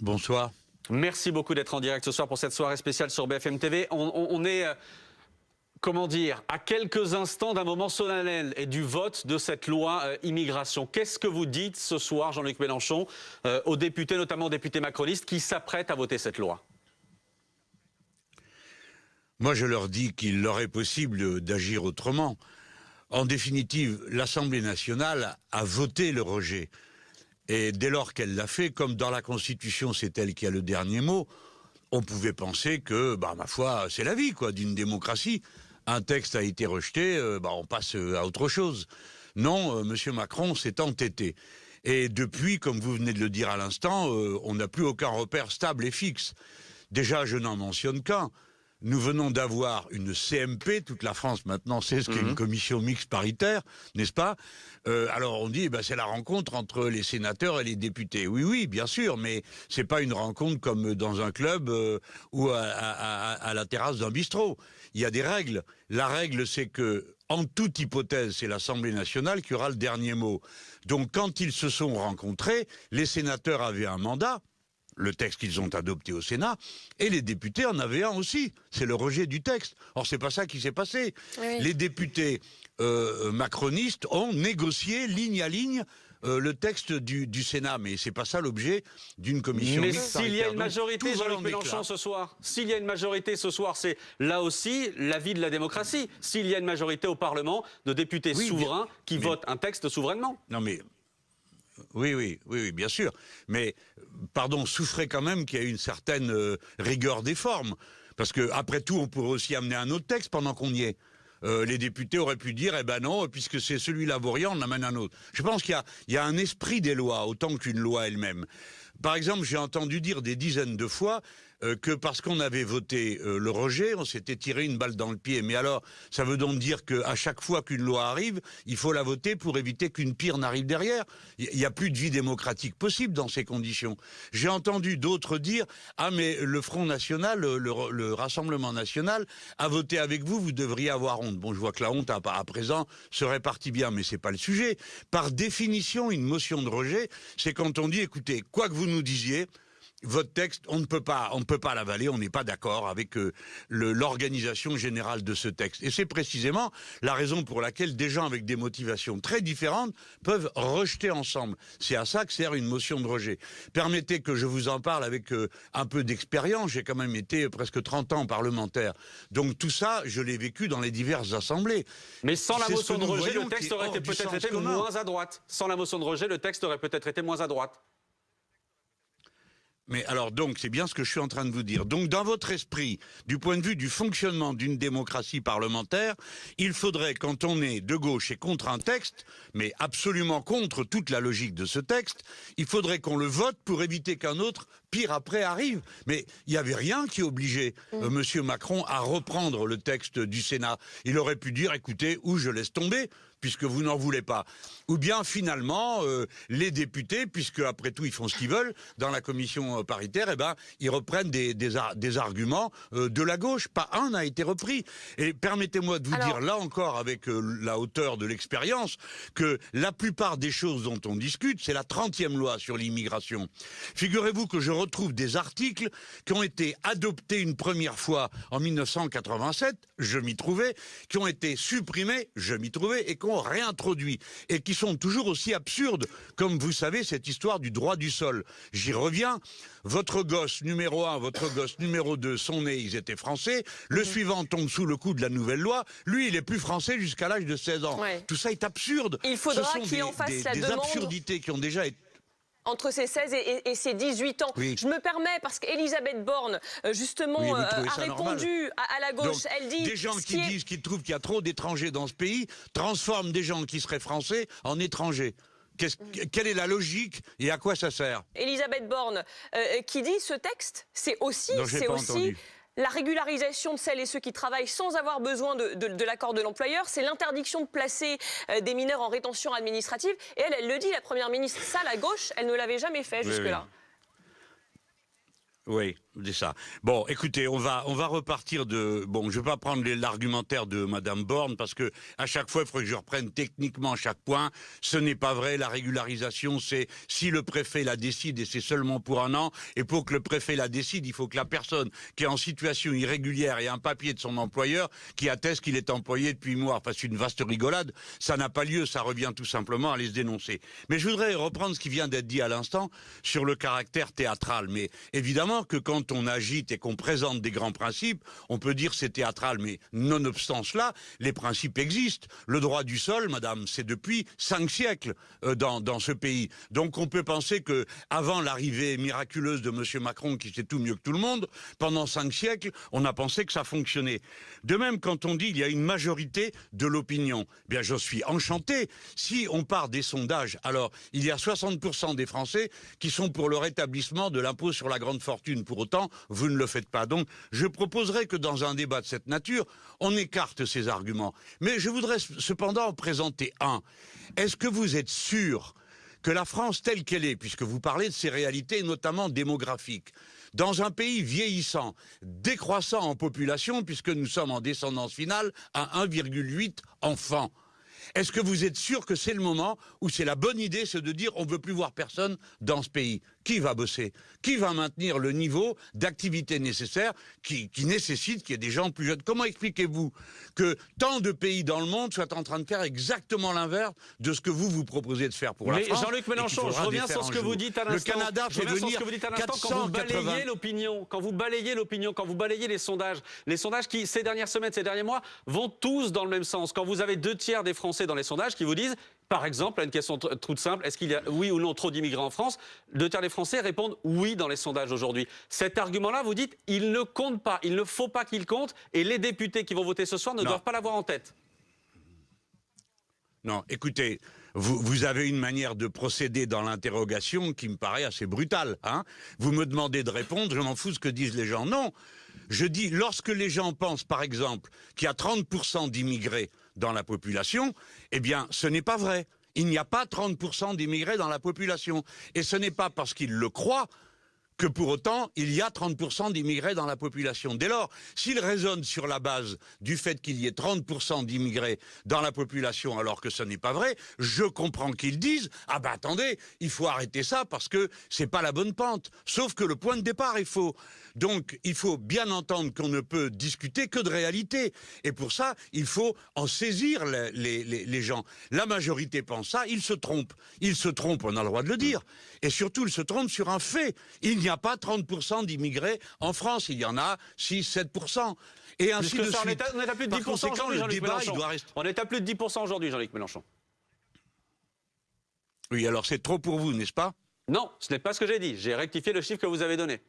Bonsoir. Merci beaucoup d'être en direct ce soir pour cette soirée spéciale sur BFM TV. On est, comment dire, à quelques instants d'un moment solennel et du vote de cette loi immigration. Qu'est-ce que vous dites ce soir, Jean-Luc Mélenchon, aux députés, notamment aux députés macronistes, qui s'apprêtent à voter cette loi? Moi, je leur dis qu'il leur est possible d'agir autrement. En définitive, l'Assemblée nationale a voté le rejet. Et dès lors qu'elle l'a fait, comme dans la Constitution, c'est elle qui a le dernier mot, on pouvait penser que, ma foi, c'est la vie, quoi, d'une démocratie. Un texte a été rejeté, on passe à autre chose. Non, Monsieur Macron s'est entêté. Et depuis, comme vous venez de le dire à l'instant, on n'a plus aucun repère stable et fixe. Déjà, je n'en mentionne qu'un. Nous venons d'avoir une CMP, toute la France maintenant sait ce qu'est une commission mixte paritaire, n'est-ce pas? Alors on dit, c'est la rencontre entre les sénateurs et les députés. Oui, oui, bien sûr, mais c'est pas une rencontre comme dans un club ou à la terrasse d'un bistrot. Il y a des règles. La règle, c'est que, en toute hypothèse, c'est l'Assemblée nationale qui aura le dernier mot. Donc quand ils se sont rencontrés, les sénateurs avaient un mandat, le texte qu'ils ont adopté au Sénat, et les députés en avaient un aussi. C'est le rejet du texte. Or, c'est pas ça qui s'est passé. Oui. Les députés macronistes ont négocié ligne à ligne le texte du Sénat, mais c'est pas ça l'objet d'une commission mixte paritaire. Mais s'il y a une majorité, Jean-Luc Mélenchon, ce soir, s'il y a une majorité ce soir, c'est là aussi la vie de la démocratie. S'il y a une majorité au Parlement de députés souverains qui votent un texte souverainement. Non mais... Oui, bien sûr. Mais, pardon, souffrez quand même qu'il y ait une certaine rigueur des formes. Parce que, après tout, on pourrait aussi amener un autre texte pendant qu'on y est. Les députés auraient pu dire, non, puisque c'est celui-là vaut rien, on amène un autre. Je pense qu'il y a un esprit des lois, autant qu'une loi elle-même. Par exemple, j'ai entendu dire des dizaines de fois que parce qu'on avait voté le rejet, on s'était tiré une balle dans le pied. Mais alors, ça veut donc dire qu'à chaque fois qu'une loi arrive, il faut la voter pour éviter qu'une pire n'arrive derrière. Il n'y a plus de vie démocratique possible dans ces conditions. J'ai entendu d'autres dire, mais le Front National, le Rassemblement National a voté avec vous, vous devriez avoir honte. Bon, je vois que la honte, à présent, se répartit bien, mais c'est pas le sujet. Par définition, une motion de rejet, c'est quand on dit, écoutez, quoi que vous nous disiez, votre texte, on ne peut pas l'avaler, on n'est pas d'accord avec l'organisation générale de ce texte. Et c'est précisément la raison pour laquelle des gens avec des motivations très différentes peuvent rejeter ensemble. C'est à ça que sert une motion de rejet. Permettez que je vous en parle avec un peu d'expérience. J'ai quand même été presque 30 ans parlementaire. Donc tout ça, je l'ai vécu dans les diverses assemblées. Mais sans la motion de rejet, le texte aurait peut-être été moins à droite. Sans la motion de rejet, le texte aurait peut-être été moins à droite. Mais alors donc, c'est bien ce que je suis en train de vous dire. Donc dans votre esprit, du point de vue du fonctionnement d'une démocratie parlementaire, il faudrait, quand on est de gauche et contre un texte, mais absolument contre toute la logique de ce texte, il faudrait qu'on le vote pour éviter qu'un autre, pire après, arrive. Mais il n'y avait rien qui obligeait Monsieur Macron à reprendre le texte du Sénat. Il aurait pu dire, écoutez, ou je laisse tomber, puisque vous n'en voulez pas. Ou bien, finalement, les députés, puisque après tout, ils font ce qu'ils veulent, dans la commission paritaire, ils reprennent des arguments de la gauche. Pas un n'a été repris. Et permettez-moi de vous dire, là encore, avec la hauteur de l'expérience, que la plupart des choses dont on discute, c'est la 30e loi sur l'immigration. Figurez-vous que je retrouve des articles qui ont été adoptés une première fois en 1987, je m'y trouvais, qui ont été supprimés, je m'y trouvais, et qu'on réintroduit, et qui sont toujours aussi absurdes, comme vous savez cette histoire du droit du sol. J'y reviens, votre gosse numéro 1, votre gosse numéro 2 sont nés, ils étaient français, le suivant tombe sous le coup de la nouvelle loi, lui il est plus français jusqu'à l'âge de 16 ans. Ouais. Tout ça est absurde. Il faudra qu'il en fasse la demande. Des absurdités qui ont déjà été... Entre ses 16 et ses 18 ans. Oui. Je me permets, parce qu'Elisabeth Borne, justement, a répondu à la gauche. Donc, elle dit... Des gens qui disent qu'ils trouvent qu'il y a trop d'étrangers dans ce pays transforment des gens qui seraient français en étrangers. Quelle est la logique et à quoi ça sert? Elisabeth Borne, qui dit ce texte, c'est aussi la régularisation de celles et ceux qui travaillent sans avoir besoin de l'accord de l'employeur, c'est l'interdiction de placer des mineurs en rétention administrative. Et elle le dit, la Première ministre, ça, la gauche, elle ne l'avait jamais fait jusque-là. Oui, c'est ça. Bon, écoutez, on va repartir de... Bon, je vais pas prendre l'argumentaire de Madame Borne, parce que à chaque fois, il faudrait que je reprenne techniquement chaque point. Ce n'est pas vrai. La régularisation, c'est si le préfet la décide, et c'est seulement pour un an. Et pour que le préfet la décide, il faut que la personne qui est en situation irrégulière ait un papier de son employeur qui atteste qu'il est employé depuis mois. Enfin, c'est une vaste rigolade. Ça n'a pas lieu. Ça revient tout simplement à les dénoncer. Mais je voudrais reprendre ce qui vient d'être dit à l'instant sur le caractère théâtral. Mais évidemment, que quand on agite et qu'on présente des grands principes, on peut dire c'est théâtral, mais nonobstant cela, les principes existent. Le droit du sol, madame, c'est depuis 5 siècles dans ce pays. Donc on peut penser que avant l'arrivée miraculeuse de M. Macron, qui sait tout mieux que tout le monde, pendant 5 siècles, on a pensé que ça fonctionnait. De même, quand on dit qu'il y a une majorité de l'opinion, bien je suis enchanté. Si on part des sondages, alors il y a 60% des Français qui sont pour le rétablissement de l'impôt sur la grande fortune. Pour autant, vous ne le faites pas. Donc, je proposerais que dans un débat de cette nature, on écarte ces arguments. Mais je voudrais cependant en présenter un. Est-ce que vous êtes sûr que la France telle qu'elle est, puisque vous parlez de ses réalités, notamment démographiques, dans un pays vieillissant, décroissant en population, puisque nous sommes en descendance finale à 1,8 enfants, est-ce que vous êtes sûr que c'est le moment où c'est la bonne idée, c'est de dire on ne veut plus voir personne dans ce pays? Qui va bosser? Qui va maintenir le niveau d'activité nécessaire qui nécessite qu'il y ait des gens plus jeunes? Comment expliquez-vous que tant de pays dans le monde soient en train de faire exactement l'inverse de ce que vous proposez de faire pour la France? Jean-Luc Mélenchon, je reviens sur ce que vous dites à l'instant. Le Canada fait venir 480... Quand vous balayez l'opinion, quand vous balayez les sondages qui, ces dernières semaines, ces derniers mois, vont tous dans le même sens. Quand vous avez 2/3 des Français dans les sondages qui vous disent, par exemple, à une question toute simple, est-ce qu'il y a, oui ou non, trop d'immigrés en France? 2/3 des Français répondent oui dans les sondages aujourd'hui. Cet argument-là, vous dites, il ne compte pas, il ne faut pas qu'il compte, et les députés qui vont voter ce soir ne doivent pas l'avoir en tête. Non, écoutez, vous avez une manière de procéder dans l'interrogation qui me paraît assez brutale. Hein, vous me demandez de répondre, je m'en fous ce que disent les gens. Non, je dis, lorsque les gens pensent, par exemple, qu'il y a 30% d'immigrés dans la population, eh bien, ce n'est pas vrai. Il n'y a pas 30% d'immigrés dans la population. Et ce n'est pas parce qu'ils le croient que pour autant, il y a 30% d'immigrés dans la population. Dès lors, s'ils raisonnent sur la base du fait qu'il y ait 30% d'immigrés dans la population alors que ce n'est pas vrai, je comprends qu'ils disent « Ah ben attendez, il faut arrêter ça parce que c'est pas la bonne pente. » Sauf que le point de départ est faux. Donc, il faut bien entendre qu'on ne peut discuter que de réalité. Et pour ça, il faut en saisir les gens. La majorité pense ça, ils se trompent. Ils se trompent, on a le droit de le dire. Et surtout, ils se trompent sur un fait. Il n'y a pas 30% d'immigrés en France. Il y en a 6-7%. Et ainsi de suite. On est à plus de 10% aujourd'hui, Jean-Luc Mélenchon. On est à plus de 10% aujourd'hui, Jean-Luc Mélenchon. Oui, alors c'est trop pour vous, n'est-ce pas? Non, ce n'est pas ce que j'ai dit. J'ai rectifié le chiffre que vous avez donné.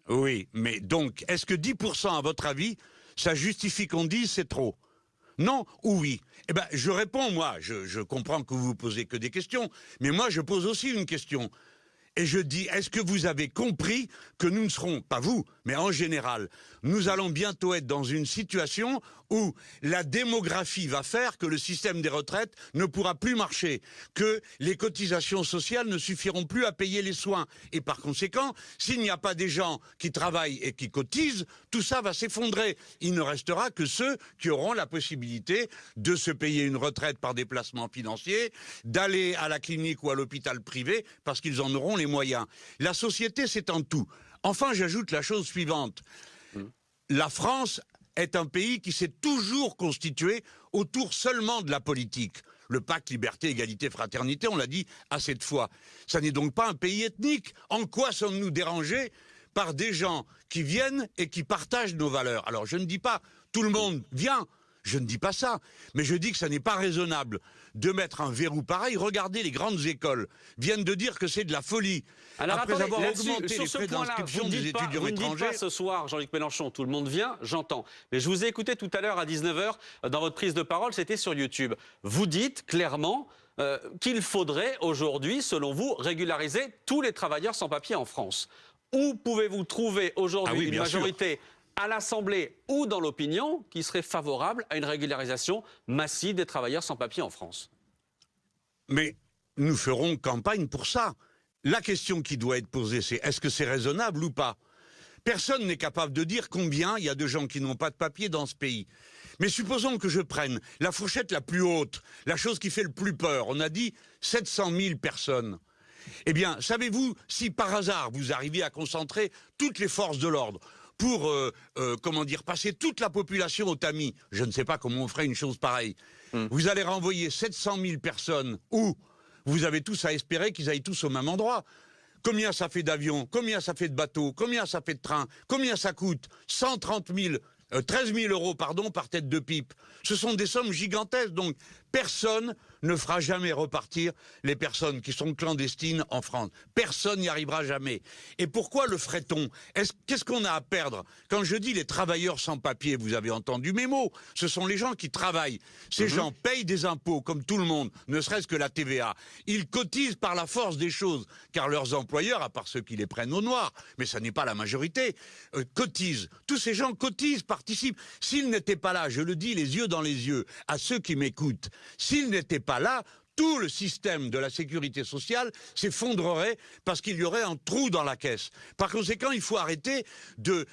Oui, mais donc, est-ce que 10%, à votre avis, ça justifie qu'on dise c'est trop? Non ou oui? Eh bien, je réponds, moi, je comprends que vous posez que des questions, mais moi, je pose aussi une question. Et je dis, est-ce que vous avez compris que nous ne serons, pas vous, mais en général, nous allons bientôt être dans une situation où la démographie va faire que le système des retraites ne pourra plus marcher, que les cotisations sociales ne suffiront plus à payer les soins. Et par conséquent, s'il n'y a pas des gens qui travaillent et qui cotisent, tout ça va s'effondrer. Il ne restera que ceux qui auront la possibilité de se payer une retraite par des placements financiers, d'aller à la clinique ou à l'hôpital privé, parce qu'ils en auront les moyens. La société, c'est en tout. Enfin, j'ajoute la chose suivante. La France est un pays qui s'est toujours constitué autour seulement de la politique. Le pacte liberté, égalité, fraternité, on l'a dit assez de fois. Ça n'est donc pas un pays ethnique. En quoi sommes-nous dérangés par des gens qui viennent et qui partagent nos valeurs? Alors, je ne dis pas tout le monde vient. Je ne dis pas ça, mais je dis que ça n'est pas raisonnable de mettre un verrou pareil. Regardez, les grandes écoles viennent de dire que c'est de la folie. Alors, après attendez, avoir augmenté les frais d'inscription des étudiants étrangers... Vous ne dites pas ce soir, Jean-Luc Mélenchon, tout le monde vient, j'entends. Mais je vous ai écouté tout à l'heure à 19h dans votre prise de parole, c'était sur YouTube. Vous dites clairement qu'il faudrait aujourd'hui, selon vous, régulariser tous les travailleurs sans papier en France. Où pouvez-vous trouver aujourd'hui une majorité à l'Assemblée ou dans l'opinion qui serait favorable à une régularisation massive des travailleurs sans papier en France? Mais nous ferons campagne pour ça. la question qui doit être posée, c'est est-ce que c'est raisonnable ou pas? Personne n'est capable de dire combien il y a de gens qui n'ont pas de papier dans ce pays. Mais supposons que je prenne la fourchette la plus haute, la chose qui fait le plus peur. On a dit 700 000 personnes. Eh bien, savez-vous, si par hasard vous arrivez à concentrer toutes les forces de l'ordre pour, passer toute la population au tamis, je ne sais pas comment on ferait une chose pareille. Vous allez renvoyer 700 000 personnes où vous avez tous à espérer qu'ils aillent tous au même endroit. Combien ça fait d'avions? Combien ça fait de bateaux? Combien ça fait de trains? Combien ça coûte? 13 000 euros par tête de pipe. Ce sont des sommes gigantesques, donc personne ne fera jamais repartir les personnes qui sont clandestines en France. Personne n'y arrivera jamais. Et pourquoi le ferait-on? Qu'est-ce qu'on a à perdre? Quand je dis les travailleurs sans papier, vous avez entendu mes mots, ce sont les gens qui travaillent. Ces gens payent des impôts comme tout le monde, ne serait-ce que la TVA. Ils cotisent par la force des choses, car leurs employeurs, à part ceux qui les prennent au noir, mais ça n'est pas la majorité, cotisent. Tous ces gens cotisent, participent. S'ils n'étaient pas là, je le dis les yeux dans les yeux, à ceux qui m'écoutent, s'ils n'étaient pas là, tout le système de la sécurité sociale s'effondrerait parce qu'il y aurait un trou dans la caisse. Par conséquent, il faut arrêter de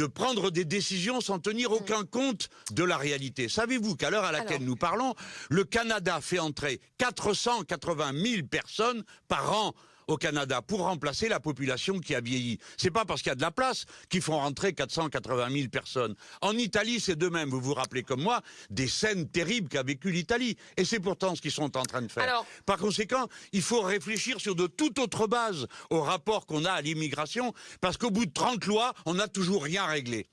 prendre des décisions sans tenir aucun compte de la réalité. Savez-vous qu'à l'heure à laquelle nous parlons, le Canada fait entrer 480 000 personnes par an au Canada pour remplacer la population qui a vieilli. C'est pas parce qu'il y a de la place qu'ils font rentrer 480 000 personnes. En Italie, c'est de même. Vous vous rappelez comme moi des scènes terribles qu'a vécu l'Italie. Et c'est pourtant ce qu'ils sont en train de faire. Par conséquent, il faut réfléchir sur de toute autre base au rapport qu'on a à l'immigration, parce qu'au bout de 30 lois, on n'a toujours rien réglé.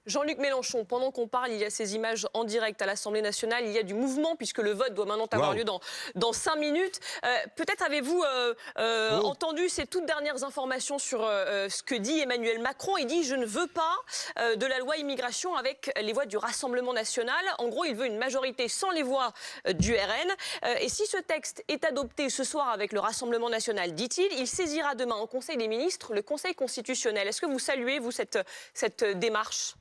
Jean-Luc Mélenchon, pendant qu'on parle, il y a ces images en direct à l'Assemblée nationale, il y a du mouvement puisque le vote doit maintenant avoir lieu dans 5 minutes. Peut-être avez-vous entendu ces toutes dernières informations sur ce que dit Emmanuel Macron. Il dit « je ne veux pas de la loi immigration avec les voix du Rassemblement national ». En gros, il veut une majorité sans les voix du RN. Et si ce texte est adopté ce soir avec le Rassemblement national, dit-il, il saisira demain au Conseil des ministres le Conseil constitutionnel. Est-ce que vous saluez, vous, cette démarche ?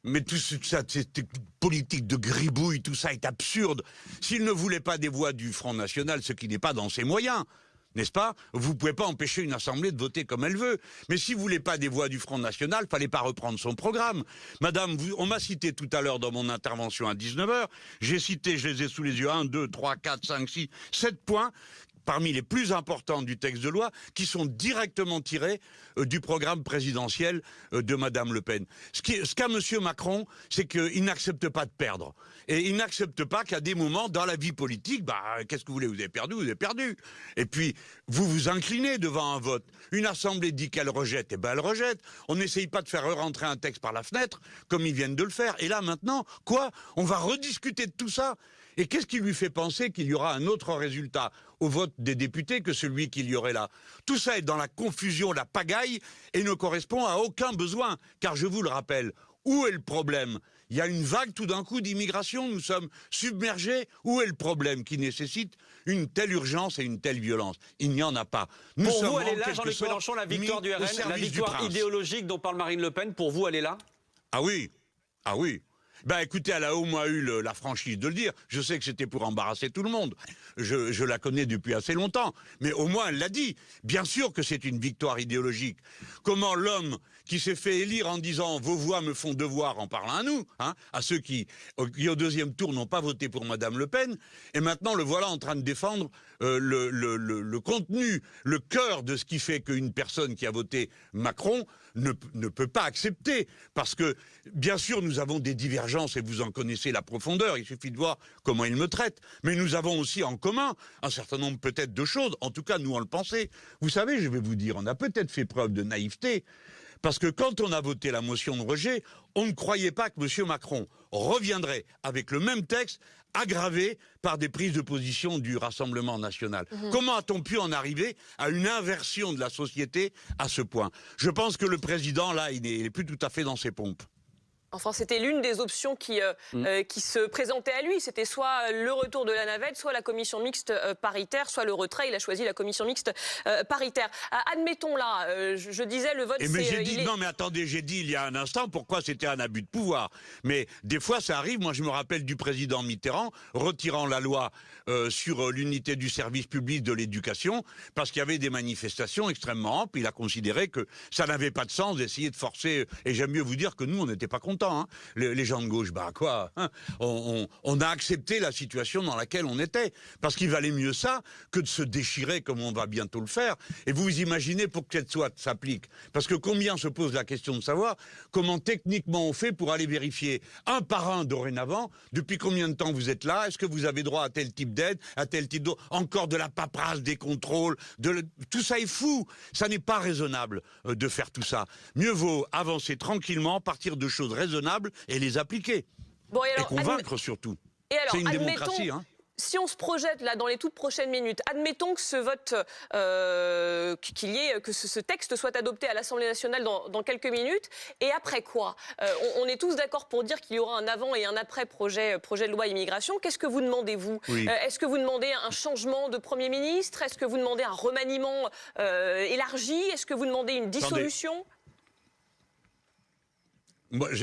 Mais tout ça, cette politique de gribouille, tout ça est absurde. S'il ne voulait pas des voix du Front National, ce qui n'est pas dans ses moyens, n'est-ce pas? Vous ne pouvez pas empêcher une assemblée de voter comme elle veut. Mais si vous ne voulez pas des voix du Front National, il ne fallait pas reprendre son programme. Madame, on m'a cité tout à l'heure dans mon intervention à 19h, j'ai cité, je les ai sous les yeux, 1, 2, 3, 4, 5, 6, 7 points, parmi les plus importants du texte de loi, qui sont directement tirés du programme présidentiel de Madame Le Pen. Ce qu'a Monsieur Macron, c'est qu'il n'accepte pas de perdre. Et il n'accepte pas qu'à des moments, dans la vie politique, qu'est-ce que vous voulez? Vous avez perdu, vous avez perdu. Et puis, vous vous inclinez devant un vote. Une assemblée dit qu'elle rejette, et elle rejette. On n'essaye pas de faire rentrer un texte par la fenêtre, comme ils viennent de le faire. Et là, maintenant, quoi? On va rediscuter de tout ça? Et qu'est-ce qui lui fait penser qu'il y aura un autre résultat au vote des députés que celui qu'il y aurait là? Tout ça est dans la confusion, la pagaille, et ne correspond à aucun besoin. Car je vous le rappelle, où est le problème? Il y a une vague tout d'un coup d'immigration, nous sommes submergés. Où est le problème qui nécessite une telle urgence et une telle violence? Il n'y en a pas. Pour vous, elle est là, Jean-Luc Mélenchon, la victoire du RN, la victoire idéologique dont parle Marine Le Pen, pour vous, elle est là? Ah oui, ah oui. Écoutez, elle a au moins eu la franchise de le dire. Je sais que c'était pour embarrasser tout le monde. Je la connais depuis assez longtemps. Mais au moins, elle l'a dit. Bien sûr que c'est une victoire idéologique. Comment l'homme qui s'est fait élire en disant « vos voix me font devoir » en parlant à nous, à ceux qui au deuxième tour n'ont pas voté pour Madame Le Pen, et maintenant le voilà en train de défendre le contenu, le cœur de ce qui fait qu'une personne qui a voté Macron ne peut pas accepter. Parce que, bien sûr, nous avons des divergences et vous en connaissez la profondeur. Il suffit de voir comment il me traite. Mais nous avons aussi en commun un certain nombre peut-être de choses. En tout cas, nous, on le pensait. Vous savez, je vais vous dire, on a peut-être fait preuve de naïveté. Parce que quand on a voté la motion de rejet, on ne croyait pas que M. Macron reviendrait avec le même texte aggravé par des prises de position du Rassemblement national. Comment a-t-on pu en arriver à une inversion de la société à ce point? Je pense que le président, là, il n'est plus tout à fait dans ses pompes. Enfin, c'était l'une des options qui se présentait à lui. C'était soit le retour de la navette, soit la commission mixte paritaire, soit le retrait. Il a choisi la commission mixte paritaire. Admettons là, je disais le vote... Non mais attendez, j'ai dit il y a un instant pourquoi c'était un abus de pouvoir. Mais des fois ça arrive, moi je me rappelle du président Mitterrand retirant la loi sur l'unité du service public de l'éducation parce qu'il y avait des manifestations extrêmement amples. Il a considéré que ça n'avait pas de sens d'essayer de forcer. Et j'aime mieux vous dire que nous on n'était pas contents. Hein. Les gens de gauche, bah quoi hein, on a accepté la situation dans laquelle on était, parce qu'il valait mieux ça que de se déchirer comme on va bientôt le faire. Et vous imaginez pour que cette loi s'applique, parce que combien se pose la question de savoir comment techniquement on fait pour aller vérifier un par un dorénavant, depuis combien de temps vous êtes là, est-ce que vous avez droit à tel type d'aide, à tel type d'autre, encore de la paperasse, des contrôles, tout ça est fou, ça n'est pas raisonnable de faire tout ça. Mieux vaut avancer tranquillement, partir de choses raisonnables et les appliquer. Bon, et convaincre surtout. C'est une démocratie. Hein. Si on se projette là dans les toutes prochaines minutes, admettons que ce vote, que ce texte soit adopté à l'Assemblée nationale dans quelques minutes, et après quoi on est tous d'accord pour dire qu'il y aura un avant et un après projet de loi immigration. Qu'est-ce que vous demandez, vous? Est-ce que vous demandez un changement de Premier ministre? Est-ce que vous demandez un remaniement élargi? Est-ce que vous demandez une dissolution?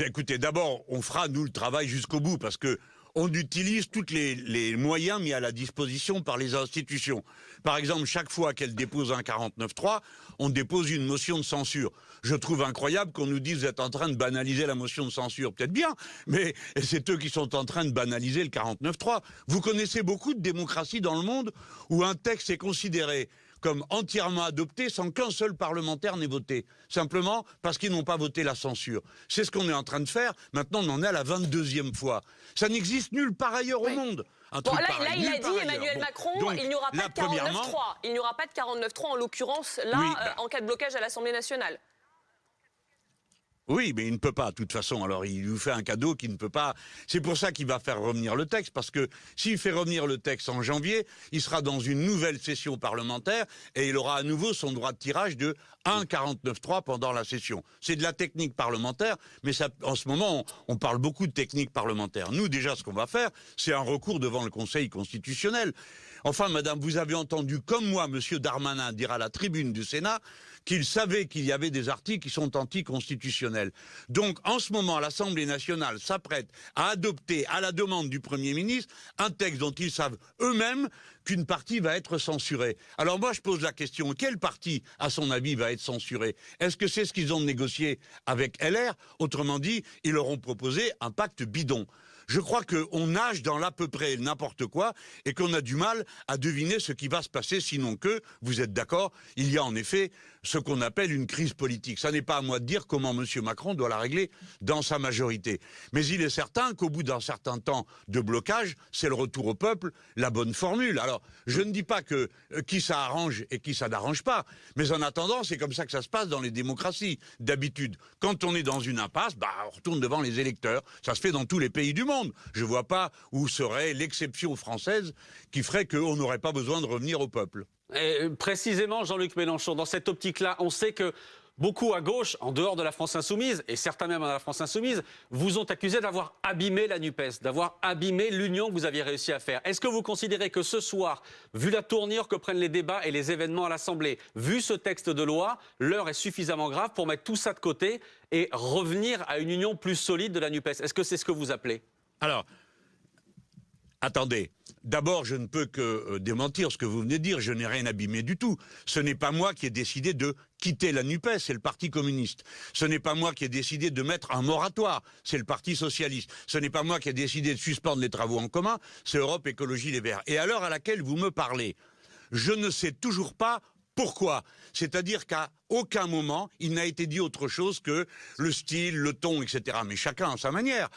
Écoutez, d'abord, on fera, nous, le travail jusqu'au bout, parce que on utilise tous les moyens mis à la disposition par les institutions. Par exemple, chaque fois qu'elle dépose un 49.3, on dépose une motion de censure. Je trouve incroyable qu'on nous dise vous êtes en train de banaliser la motion de censure. Peut-être bien, mais c'est eux qui sont en train de banaliser le 49.3. Vous connaissez beaucoup de démocraties dans le monde où un texte est considéré comme entièrement adopté sans qu'un seul parlementaire n'ait voté. Simplement parce qu'ils n'ont pas voté la censure. C'est ce qu'on est en train de faire. Maintenant, on en est à la 22e fois. Ça n'existe nulle part ailleurs au monde. Bon, là, il a dit, Emmanuel Macron, donc, il n'y aura pas de 49.3. Il n'y aura pas de 49.3 en l'occurrence, là, en cas de blocage à l'Assemblée nationale. Oui, mais il ne peut pas, de toute façon. Alors, il vous fait un cadeau qu'il ne peut pas. C'est pour ça qu'il va faire revenir le texte, parce que s'il fait revenir le texte en janvier, il sera dans une nouvelle session parlementaire et il aura à nouveau son droit de tirage de 1,49.3 pendant la session. C'est de la technique parlementaire, mais ça, en ce moment, on parle beaucoup de technique parlementaire. Nous, déjà, ce qu'on va faire, c'est un recours devant le Conseil constitutionnel. Enfin, madame, vous avez entendu, comme moi, monsieur Darmanin dire à la tribune du Sénat qu'il savait qu'il y avait des articles qui sont anticonstitutionnels. Donc, en ce moment, l'Assemblée nationale s'apprête à adopter, à la demande du Premier ministre, un texte dont ils savent eux-mêmes qu'une partie va être censurée. Alors moi, je pose la question, quelle partie, à son avis, va être censurée? Est-ce que c'est ce qu'ils ont négocié avec LR? Autrement dit, ils leur ont proposé un pacte bidon. Je crois qu'on nage dans l'à peu près n'importe quoi et qu'on a du mal à deviner ce qui va se passer, sinon que, vous êtes d'accord, il y a en effet ce qu'on appelle une crise politique. Ça n'est pas à moi de dire comment M. Macron doit la régler dans sa majorité. Mais il est certain qu'au bout d'un certain temps de blocage, c'est le retour au peuple, la bonne formule. Alors, je ne dis pas que qui ça arrange et qui ça n'arrange pas, mais en attendant, c'est comme ça que ça se passe dans les démocraties, d'habitude. Quand on est dans une impasse, on retourne devant les électeurs. Ça se fait dans tous les pays du monde. Je ne vois pas où serait l'exception française qui ferait qu'on n'aurait pas besoin de revenir au peuple. Et précisément, Jean-Luc Mélenchon, dans cette optique-là, on sait que beaucoup à gauche, en dehors de la France insoumise, et certains même dans la France insoumise, vous ont accusé d'avoir abîmé la NUPES, d'avoir abîmé l'union que vous aviez réussi à faire. Est-ce que vous considérez que ce soir, vu la tournure que prennent les débats et les événements à l'Assemblée, vu ce texte de loi, l'heure est suffisamment grave pour mettre tout ça de côté et revenir à une union plus solide de la NUPES? Est-ce que c'est ce que vous appelez? Alors, attendez. D'abord, je ne peux que démentir ce que vous venez de dire. Je n'ai rien abîmé du tout. Ce n'est pas moi qui ai décidé de quitter la NUPES, c'est le Parti communiste. Ce n'est pas moi qui ai décidé de mettre un moratoire, c'est le Parti socialiste. Ce n'est pas moi qui ai décidé de suspendre les travaux en commun, c'est Europe Écologie Les Verts. Et à l'heure à laquelle vous me parlez, je ne sais toujours pas pourquoi. C'est-à-dire qu'à aucun moment, il n'a été dit autre chose que le style, le ton, etc. Mais chacun à sa manière.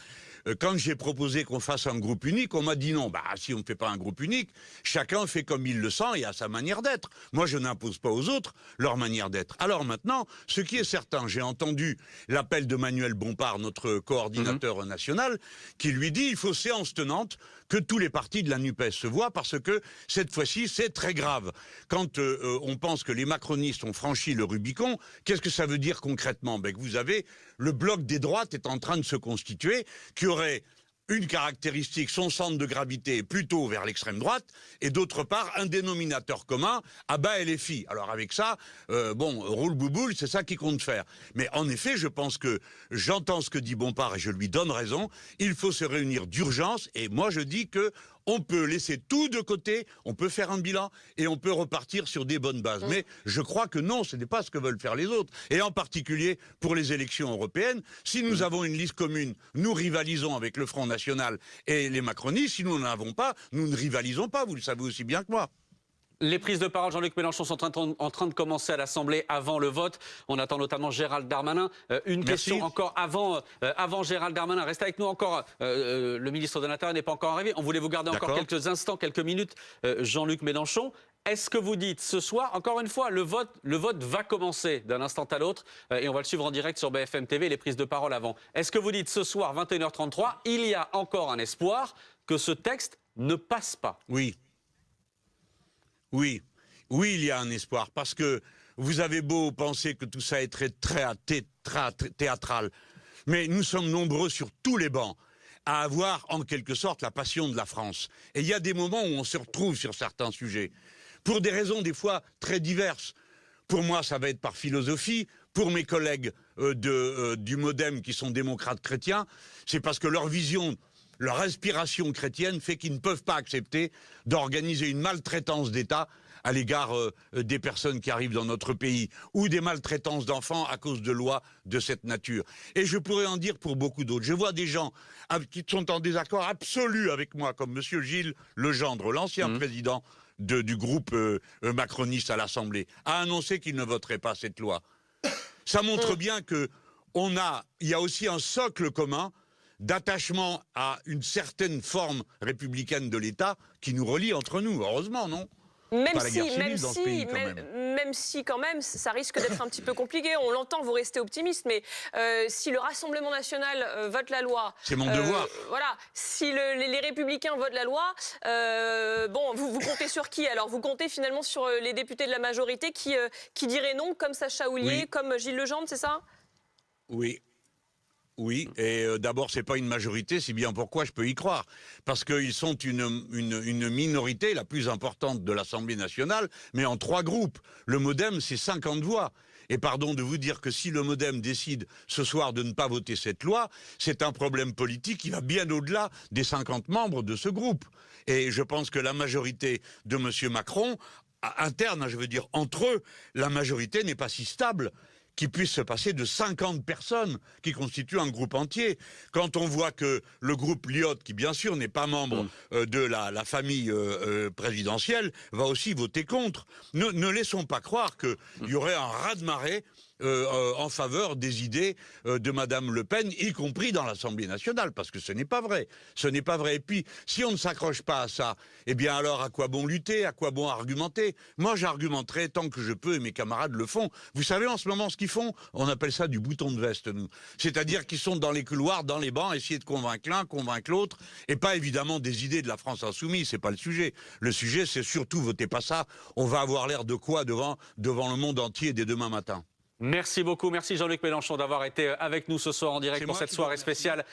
quand j'ai proposé qu'on fasse un groupe unique, on m'a dit non. Bah, si on ne fait pas un groupe unique, chacun fait comme il le sent et a sa manière d'être. Moi, je n'impose pas aux autres leur manière d'être. Alors maintenant, ce qui est certain, j'ai entendu l'appel de Manuel Bompard, notre coordinateur national, qui lui dit il faut séance tenante que tous les partis de la NUPES se voient parce que cette fois-ci, c'est très grave. Quand on pense que les macronistes ont franchi le Rubicon, qu'est-ce que ça veut dire concrètement? Ben, que vous avez le bloc des droites est en train de se constituer, qui aurait une caractéristique, son centre de gravité est plutôt vers l'extrême droite, et d'autre part, un dénominateur commun, à bas LFI. Alors avec ça, bon, roule bouboule, c'est ça qui compte faire. Mais en effet, je pense que j'entends ce que dit Bompard et je lui donne raison, il faut se réunir d'urgence, et moi je dis que on peut laisser tout de côté, on peut faire un bilan et on peut repartir sur des bonnes bases. Mais je crois que non, ce n'est pas ce que veulent faire les autres. Et en particulier pour les élections européennes, si nous avons une liste commune, nous rivalisons avec le Front National et les macronistes. Si nous n'en avons pas, nous ne rivalisons pas, vous le savez aussi bien que moi. Les prises de parole, Jean-Luc Mélenchon, sont en train de commencer à l'Assemblée avant le vote. On attend notamment Gérald Darmanin. Une question encore avant Gérald Darmanin. Restez avec nous encore. Le ministre de l'Intérieur n'est pas encore arrivé. On voulait vous garder encore quelques instants, quelques minutes. Jean-Luc Mélenchon, est-ce que vous dites ce soir, encore une fois, le vote va commencer d'un instant à l'autre et on va le suivre en direct sur BFM TV, les prises de parole avant. Est-ce que vous dites ce soir, 21h33, il y a encore un espoir que ce texte ne passe pas? Oui. Oui, oui, il y a un espoir, parce que vous avez beau penser que tout ça est très théâtral, mais nous sommes nombreux sur tous les bancs à avoir en quelque sorte la passion de la France. Et il y a des moments où on se retrouve sur certains sujets, pour des raisons des fois très diverses. Pour moi, ça va être par philosophie. Pour mes collègues du MoDem qui sont démocrates chrétiens, c'est parce que leur vision... Leur inspiration chrétienne fait qu'ils ne peuvent pas accepter d'organiser une maltraitance d'État à l'égard des personnes qui arrivent dans notre pays ou des maltraitances d'enfants à cause de lois de cette nature. Et je pourrais en dire pour beaucoup d'autres. Je vois des gens qui sont en désaccord absolu avec moi, comme M. Gilles Legendre, l'ancien président du groupe macroniste à l'Assemblée, a annoncé qu'il ne voterait pas cette loi. Ça montre bien qu'il y a aussi un socle commun d'attachement à une certaine forme républicaine de l'État qui nous relie entre nous, heureusement, non? Même si quand même, ça risque d'être un petit peu compliqué. On l'entend, vous restez optimiste, mais si le Rassemblement national vote la loi... C'est mon devoir. Voilà, si les Républicains votent la loi, bon, vous comptez sur qui? Alors, vous comptez finalement sur les députés de la majorité qui diraient non, comme Sacha Houlié, comme Gilles Legendre, c'est ça? Oui. Oui, et d'abord, c'est pas une majorité, c'est bien pourquoi je peux y croire. Parce qu'ils sont une minorité, la plus importante de l'Assemblée nationale, mais en 3 groupes. Le MoDem, c'est 50 voix. Et pardon de vous dire que si le MoDem décide ce soir de ne pas voter cette loi, c'est un problème politique qui va bien au-delà des 50 membres de ce groupe. Et je pense que la majorité de M. Macron, interne, je veux dire, entre eux, la majorité n'est pas si stable qu'il puisse se passer de 50 personnes qui constituent un groupe entier. Quand on voit que le groupe Lyot, qui bien sûr n'est pas membre de la famille présidentielle, va aussi voter contre. Ne laissons pas croire qu'il y aurait un raz-de-marée en faveur des idées de Madame Le Pen, y compris dans l'Assemblée nationale, parce que ce n'est pas vrai. Ce n'est pas vrai. Et puis, si on ne s'accroche pas à ça, eh bien alors à quoi bon lutter, à quoi bon argumenter? Moi, j'argumenterai tant que je peux, et mes camarades le font. Vous savez, en ce moment, ce qu'ils font, on appelle ça du bouton de veste, nous. C'est-à-dire qu'ils sont dans les couloirs, dans les bancs, essayer de convaincre l'un, convaincre l'autre, et pas évidemment des idées de la France insoumise, c'est pas le sujet. Le sujet, c'est surtout, votez pas ça, on va avoir l'air de quoi devant le monde entier dès demain matin. Merci beaucoup, merci Jean-Luc Mélenchon d'avoir été avec nous ce soir en direct pour cette soirée spéciale